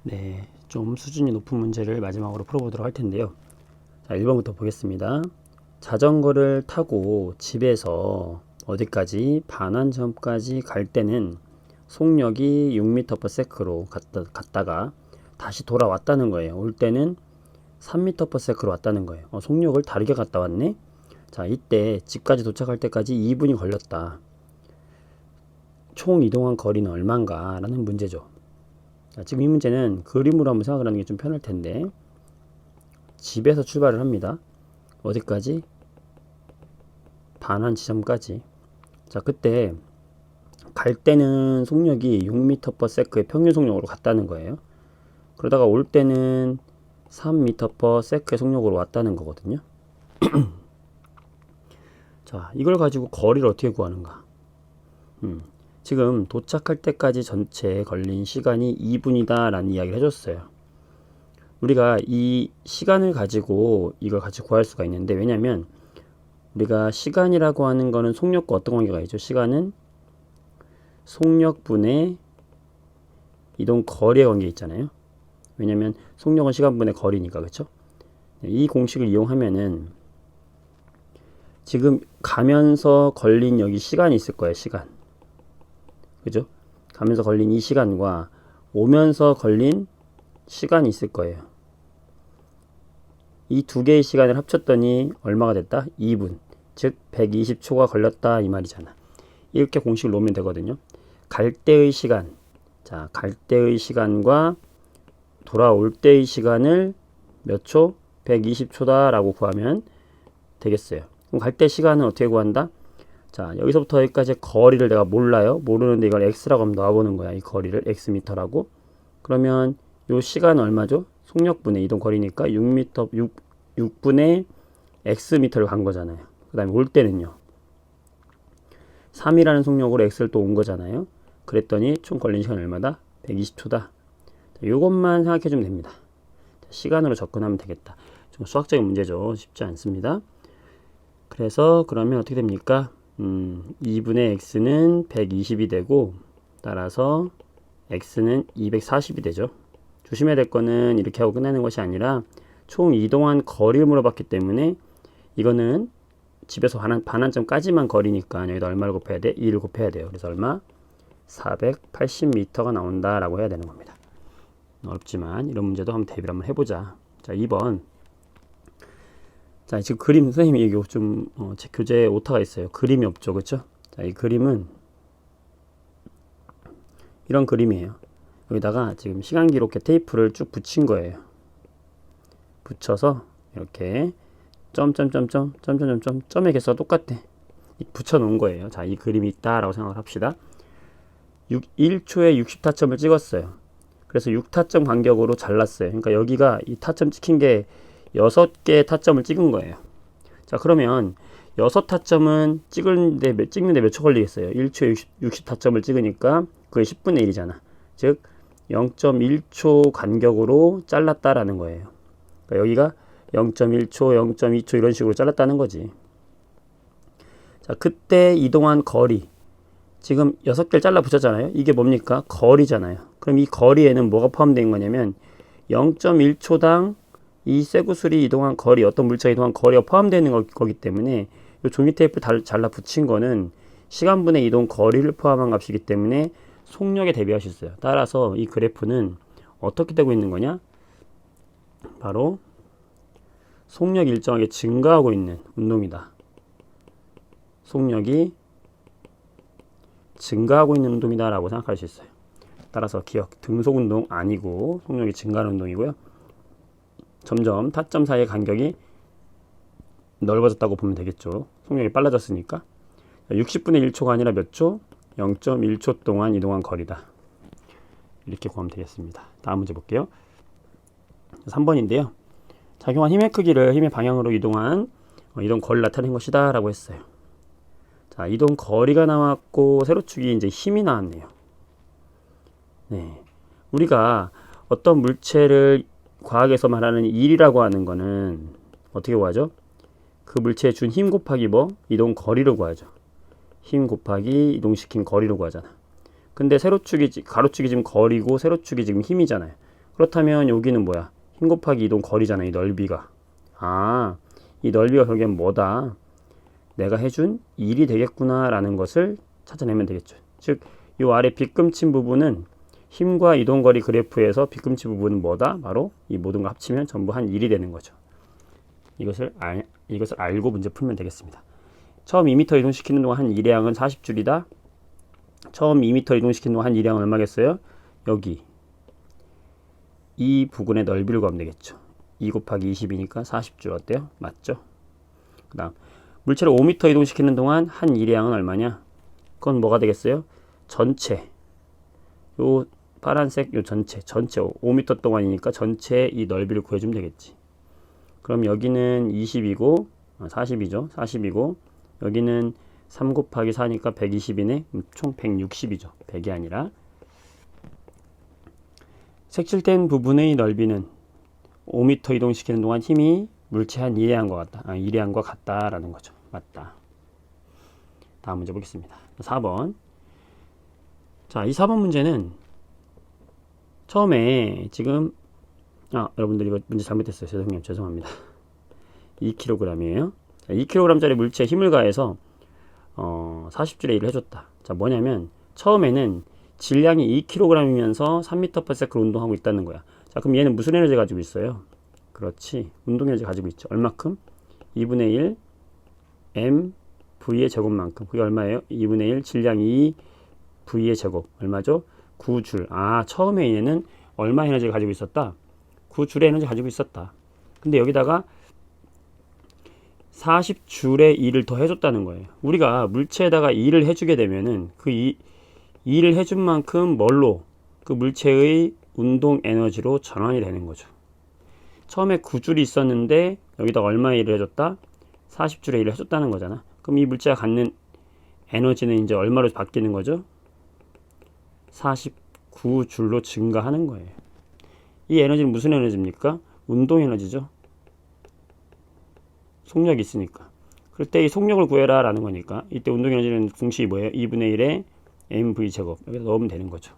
네, 좀 수준이 높은 문제를 마지막으로 풀어보도록 할 텐데요. 자, 1번부터 보겠습니다. 자전거를 타고 집에서 어디까지 반환점까지 갈 때는 속력이 6m/s로 갔다가 다시 돌아왔다는 거예요. 올 때는 3m/s로 왔다는 거예요. 속력을 다르게 갔다 왔네. 자, 이때 집까지 도착할 때까지 2분이 걸렸다. 총 이동한 거리는 얼마인가 라는 문제죠. 자, 지금 이 문제는 그림으로 한번 생각을 하는 게 좀 편할 텐데, 집에서 출발을 합니다. 어디까지? 반환 지점까지. 자, 그때 갈 때는 속력이 6m/s의 평균 속력으로 갔다는 거예요. 그러다가 올 때는 3m/s의 속력으로 왔다는 거거든요. 자, 이걸 가지고 거리를 어떻게 구하는가? 지금 도착할 때까지 전체 걸린 시간이 2분이다 라는 이야기를 해줬어요. 우리가 이 시간을 가지고 이걸 같이 구할 수가 있는데, 왜냐면 우리가 시간이라고 하는 거는 속력과 어떤 관계가 있죠? 시간은 속력분의 이동 거리의 관계 있잖아요. 왜냐면 속력은 시간분의 거리니까, 그렇죠? 이 공식을 이용하면은 지금 가면서 걸린 여기 시간이 있을 거예요. 시간, 그죠? 가면서 걸린 이 시간과 오면서 걸린 시간이 있을 거예요. 이 두 개의 시간을 합쳤더니 얼마가 됐다? 2분. 즉 120초가 걸렸다 이 말이잖아. 이렇게 공식을 놓으면 되거든요. 갈 때의 시간, 자, 갈 때의 시간과 돌아올 때의 시간을 몇 초? 120초다 라고 구하면 되겠어요. 그럼 갈 때 시간은 어떻게 구한다? 자, 여기서부터 여기까지 거리를 내가 몰라요. 모르는데 이걸 x라고 한번 놔보는 거야. 이 거리를 x미터라고. 그러면 요 시간은 얼마죠? 속력분의 이동 거리니까 6분의 x미터를 간 거잖아요. 그 다음에 올 때는요, 3이라는 속력으로 x를 또 온 거잖아요. 그랬더니 총 걸린 시간 얼마다? 120초다. 이것만 생각해 주면 됩니다. 시간으로 접근하면 되겠다. 좀 수학적인 문제죠. 쉽지 않습니다. 그래서 그러면 어떻게 됩니까? 2분의 x는 120이 되고, 따라서 x는 240이 되죠. 조심해야 될 거는 이렇게 하고 끝나는 것이 아니라 총 이동한 거리를 물어봤기 때문에 이거는 집에서 반환점까지만 거리니까 여기다 얼마를 곱해야 돼? 2를 곱해야 돼요. 그래서 얼마? 480m가 나온다 라고 해야 되는 겁니다. 어렵지만 이런 문제도 한번 대비를 한번 해보자. 자, 2번. 자, 지금 그림 선생님이 이거 좀 제 교재에 오타가 있어요. 그림이 없죠, 그렇죠? 자, 이 그림은 이런 그림이에요. 여기다가 지금 시간 기록계 테이프를 쭉 붙인 거예요. 붙여서 이렇게 점점의 개수가 똑같아. 붙여 놓은 거예요. 자, 이 그림이 있다라고 생각을 합시다. 1초에 60타점을 찍었어요. 그래서 6타점 간격으로 잘랐어요. 그러니까 여기가 이 타점 찍힌 게 6개의 타점을 찍은 거예요. 자, 그러면 6타점은 찍는데 몇 초 걸리겠어요? 1초에 60타점을 찍으니까 그게 10분의 1이잖아. 즉 0.1초 간격으로 잘랐다라는 거예요. 그러니까 여기가 0.1초, 0.2초 이런 식으로 잘랐다는 거지. 자, 그때 이동한 거리, 지금 6개를 잘라 붙였잖아요. 이게 뭡니까? 거리잖아요. 그럼 이 거리에는 뭐가 포함된 거냐면 0.1초당 이 쇠구슬이 이동한 거리, 어떤 물체가 이동한 거리가 포함되는 거기 때문에 이 종이 테이프 잘라 붙인 거는 시간분의 이동 거리를 포함한 값이기 때문에 속력에 대비할 수 있어요. 따라서 이 그래프는 어떻게 되고 있는 거냐? 바로 속력이 일정하게 증가하고 있는 운동이다. 속력이 증가하고 있는 운동이다 라고 생각할 수 있어요. 따라서 기억, 등속 운동 아니고 속력이 증가하는 운동이고요. 점점 타점 사이의 간격이 넓어졌다고 보면 되겠죠. 속력이 빨라졌으니까. 60분의 1초가 아니라 몇 초? 0.1초 동안 이동한 거리다. 이렇게 구하면 되겠습니다. 다음 문제 볼게요. 3번인데요. 작용한 힘의 크기를 힘의 방향으로 이동한 이동 거리를 나타낸 것이다 라고 했어요. 자, 이동 거리가 나왔고 세로축이 이제 힘이 나왔네요. 네, 우리가 어떤 물체를 과학에서 말하는 일이라고 하는 거는 어떻게 구하죠? 그 물체에 준 힘 곱하기 뭐? 이동 거리를 구하죠. 힘 곱하기 이동시킨 거리를 구하잖아. 근데 세로축이, 가로축이 지금 거리고 세로축이 지금 힘이잖아요. 그렇다면 여기는 뭐야? 힘 곱하기 이동 거리잖아. 이 넓이가. 아, 이 넓이가 결국엔 뭐다? 내가 해준 일이 되겠구나 라는 것을 찾아내면 되겠죠. 즉, 이 아래 빗금친 부분은 힘과 이동거리 그래프에서 빗금친 부분은 뭐다? 바로 이 모든 거 합치면 전부 한 1이 되는 거죠. 이것을 알고 문제 풀면 되겠습니다. 처음 2m 이동시키는 동안 한 일의 양은 40줄이다. 처음 2m 이동시키는 동안 한 일의 양은 얼마겠어요? 여기 이 부근의 넓이를 구하면 되겠죠. 2 곱하기 20이니까 40줄 어때요? 맞죠? 그 다음 물체를 5m 이동시키는 동안 한 일의 양은 얼마냐? 그건 뭐가 되겠어요? 전체 요 파란색 요 전체 5m 동안이니까 전체의 이 넓이를 구해주면 되겠지. 그럼 여기는 20이고 40이죠. 40이고 여기는 3 곱하기 4니까 120이네. 총 160이죠. 100이 아니라. 색칠된 부분의 넓이는 5m 이동시키는 동안 힘이 물체 한 1의 양과 같다. 1의 양과 같다라는 거죠. 맞다. 다음 문제 보겠습니다. 4번. 자, 이 4번 문제는 처음에 지금 여러분들 이거 문제 잘못했어요. 죄송합니다. 2kg이에요. 2kg짜리 물체에 힘을 가해서 40줄의 일을 해줬다. 자, 뭐냐면 처음에는 질량이 2kg이면서 3m/s 운동하고 있다는 거야. 자, 그럼 얘는 무슨 에너지 가지고 있어요? 그렇지, 운동 에너지 가지고 있죠. 얼마큼? 2분의 1 m v의 제곱만큼. 그게 얼마예요? 2분의 1 질량 2 v의 제곱. 얼마죠? 9줄. 처음에 얘는 얼마 에너지를 가지고 있었다? 9줄의 에너지 가지고 있었다. 근데 여기다가 40줄의 일을 더 해줬다는 거예요. 우리가 물체에다가 일을 해주게 되면은 그 일을 해준 만큼 뭘로? 그 물체의 운동 에너지로 전환이 되는 거죠. 처음에 9줄이 있었는데 여기다가 얼마의 일을 해줬다? 40줄의 일을 해줬다는 거잖아. 그럼 이 물체가 갖는 에너지는 이제 얼마로 바뀌는 거죠? 49줄로 증가하는 거예요. 이 에너지는 무슨 에너지입니까? 운동 에너지죠. 속력이 있으니까. 그럴 때 이 속력을 구해라 라는 거니까 이때 운동 에너지는 공식이 뭐예요? 2분의 1의 mv 제곱. 여기다 넣으면 되는 거죠.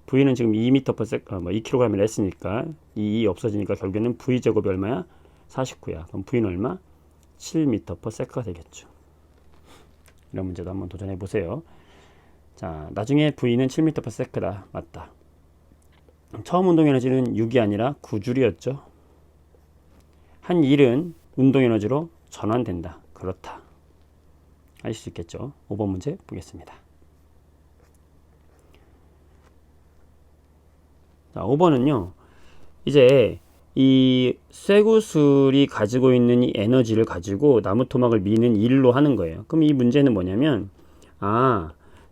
v는 지금 2m/s 2kg을 했으니까 이 없어지니까 결국에는 v 제곱이 얼마야? 49야. 그럼 v는 얼마? 7m/s가 되겠죠. 이런 문제도 한번 도전해 보세요. 자, 나중에 v는 7m/s다. 맞다. 처음 운동 에너지는 6이 아니라 9줄이었죠. 한 일은 운동 에너지로 전환된다. 그렇다. 알 수 있겠죠. 5번 문제 보겠습니다. 자, 5번은요. 이제 이 쇠구슬이 가지고 있는 이 에너지를 가지고 나무 토막을 미는 일로 하는 거예요. 그럼 이 문제는 뭐냐면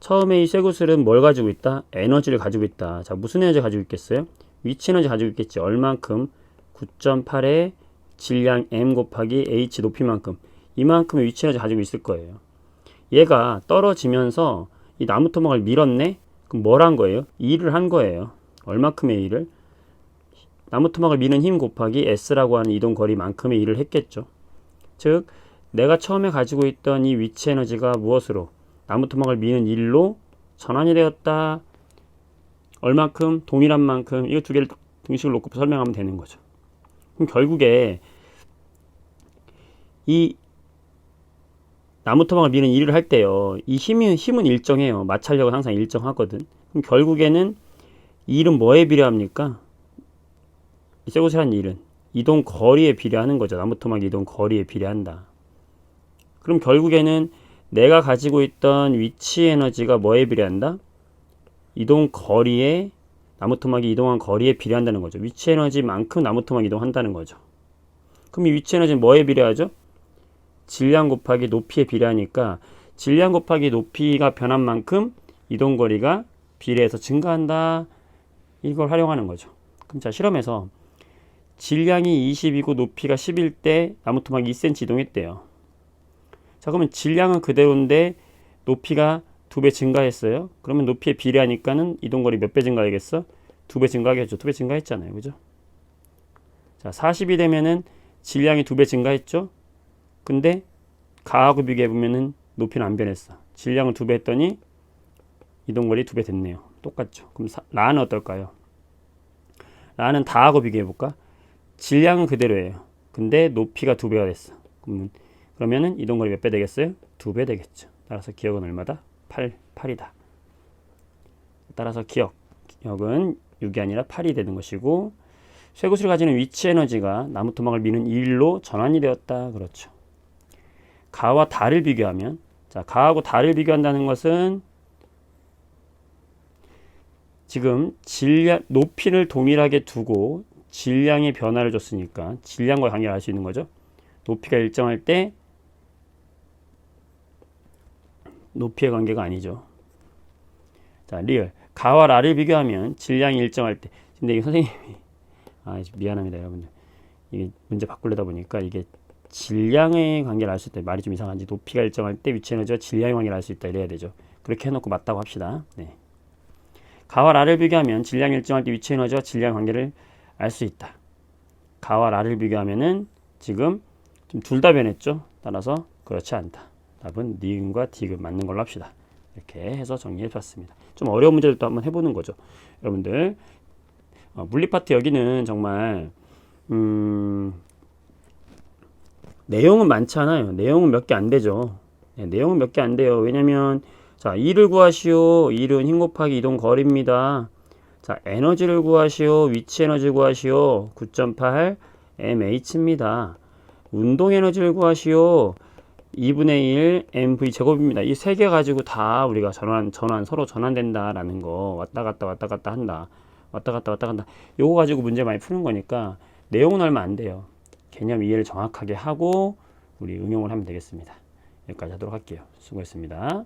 처음에 이 쇠구슬은 뭘 가지고 있다? 에너지를 가지고 있다. 자, 무슨 에너지 가지고 있겠어요? 위치 에너지 가지고 있겠지. 얼만큼? 9.8의 질량 m 곱하기 h 높이만큼. 이만큼의 위치 에너지 가지고 있을 거예요. 얘가 떨어지면서 이 나무 토막을 밀었네? 그럼 뭘 한 거예요? 일을 한 거예요. 얼마큼의 일을? 나무 토막을 미는 힘 곱하기 s라고 하는 이동 거리만큼의 일을 했겠죠. 즉, 내가 처음에 가지고 있던 이 위치 에너지가 무엇으로? 나무 토막을 미는 일로 전환이 되었다. 얼만큼? 동일한 만큼. 이거 두 개를 등식을 놓고 설명하면 되는 거죠. 그럼 결국에 이 나무 토막을 미는 일을 할 때요. 이 힘은 일정해요. 마찰력은 항상 일정하거든. 그럼 결국에는 이 일은 뭐에 비례합니까? 이 쇠구슬한 일은 이동 거리에 비례하는 거죠. 나무 토막 이동 거리에 비례한다. 그럼 결국에는 내가 가지고 있던 위치 에너지가 뭐에 비례한다? 이동 거리에, 나무 토막이 이동한 거리에 비례한다는 거죠. 위치 에너지만큼 나무 토막이 이동한다는 거죠. 그럼 이 위치 에너지는 뭐에 비례하죠? 질량 곱하기 높이에 비례하니까 질량 곱하기 높이가 변한 만큼 이동 거리가 비례해서 증가한다. 이걸 활용하는 거죠. 그럼 자, 실험에서 질량이 20이고 높이가 10일 때 나무 토막이 2cm 이동했대요. 자, 그러면 질량은 그대로인데 높이가 2배 증가했어요. 그러면 높이에 비례하니까는 이동거리 몇 배 증가하겠어? 2배 증가하겠죠. 2배 증가했잖아요. 그죠? 자, 40이 되면은 질량이 2배 증가했죠. 근데 가하고 비교해보면은 높이는 안 변했어. 질량을 2배 했더니 이동거리 2배 됐네요. 똑같죠. 그럼 라는 어떨까요? 나는 다하고 비교해볼까? 질량은 그대로예요. 근데 높이가 2배가 됐어. 그러면은 이동거리 몇 배 되겠어요? 2배 되겠죠. 따라서 기억은 얼마다? 8이다. 따라서 기억은 6이 아니라 8이 되는 것이고, 쇠구슬이 가지는 위치 에너지가 나무 토막을 미는 1로 전환이 되었다. 그렇죠. 가와 다를 비교하면, 자, 가하고 다를 비교한다는 것은 지금 질량, 높이를 동일하게 두고 질량의 변화를 줬으니까 질량과 관계를 알 수 있는 거죠. 높이가 일정할 때 높이의 관계가 아니죠. 자, 리얼. 가와 라를 비교하면 질량이 일정할 때. 근데 이게 선생님이 미안합니다, 여러분들. 이게 문제 바꾸려다 보니까 이게 질량의 관계를 알 수 있다. 말이 좀 이상한지. 높이가 일정할 때 위치 에너지와 질량의 관계를 알 수 있다. 이래야 되죠. 그렇게 해놓고 맞다고 합시다. 네. 가와 라를 비교하면 질량이 일정할 때 위치 에너지와 질량 관계를 알 수 있다. 가와 라를 비교하면은 지금 좀 둘 다 변했죠. 따라서 그렇지 않다. 답은 니은과 디귿 맞는 걸로 합시다. 이렇게 해서 정리해 봤습니다. 좀 어려운 문제들도 한번 해보는 거죠. 여러분들 물리 파트 여기는 정말 내용은 많지 않아요. 내용은 몇 개 안 되죠. 네, 내용은 몇 개 안 돼요. 왜냐면 자, 2를 구하시오. 1은 힘 곱하기 이동 거리입니다. 자, 에너지를 구하시오. 위치 에너지 구하시오. 9.8 mh입니다. 운동 에너지를 구하시오. 2분의 1 mv 제곱입니다. 이 세 개 가지고 다 우리가 서로 전환된다라는 거 왔다 갔다 한다. 왔다 갔다 한다. 요거 가지고 문제 많이 푸는 거니까 내용은 얼마 안 돼요. 개념 이해를 정확하게 하고 우리 응용을 하면 되겠습니다. 여기까지 하도록 할게요. 수고했습니다.